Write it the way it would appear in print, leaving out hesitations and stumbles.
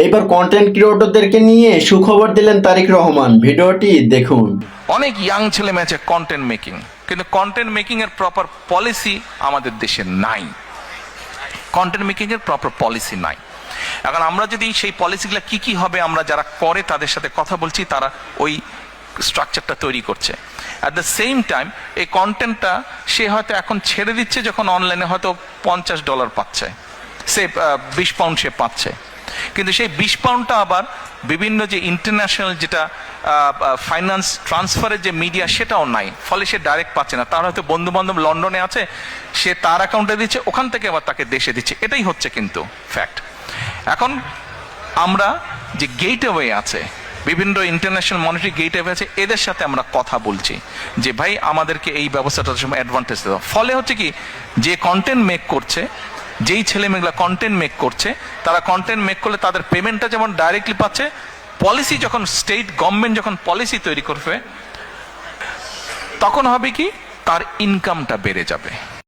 এইবার কন্টেন্ট ক্রিয়েটরদেরকে নিয়ে সুখবর দিলেন তারিক রহমান, ভিডিওটি দেখুন। অনেক ইয়াং ছেলে মেয়ে আছে কন্টেন্ট মেকিং, কিন্তু কন্টেন্ট মেকিং এর প্রপার পলিসি আমাদের দেশে নাই। কন্টেন্ট মেকিং এর প্রপার পলিসি নাই। এখন আমরা যদি সেই পলিসিগুলো কি কি হবে, আমরা যারা করে তাদের সাথে কথা বলছি, তারা ওই স্ট্রাকচারটা তৈরি করছে। অ্যাট দ্য সেম টাইম এই কন্টেন্টটা সে হয়তো এখন ছেড়ে দিচ্ছে, যখন অনলাইনে হয়তো $50 পাচ্ছে, সে 20 পাউন্ড সে পাচ্ছে, কিন্তু সেই 20 পাউন্ডটা আবার বিভিন্ন যে ইন্টারন্যাশনাল যেটা ফাইন্যান্স ট্রান্সফারের যে মিডিয়া, সেটাও নাই, ফলে সে ডাইরেক্ট পাচ্ছে না। তার হয়তো বন্ধু বান্ধব লন্ডনে আছে, সে তার অ্যাকাউন্টে দিচ্ছে, ওখান থেকে আবার তাকে দেশে দিচ্ছে, এটাই হচ্ছে কিন্তু ফ্যাক্ট। এখন আমরা যে গেটওয়ে আছে, বিভিন্ন ইন্টারন্যাশনাল মনিটারি গেটওয়ে আছে, এদের সাথে আমরা কথা বলছি যে ভাই আমাদেরকে এই ব্যবস্থাটার সময় অ্যাডভান্টেজ দেওয়া। ফলে হচ্ছে কি, যে কন্টেন্ট মেক করছে, যেই ছেলে মেয়েগুলা কন্টেন্ট মেক করছে, তারা কন্টেন্ট মেক করলে তাদের পেমেন্টটা যেমন ডাইরেক্টলি পাচ্ছে, পলিসি যখন স্টেট গভর্নমেন্ট যখন পলিসি তৈরি করবে, তখন হবে কি তার ইনকামটা বেড়ে যাবে।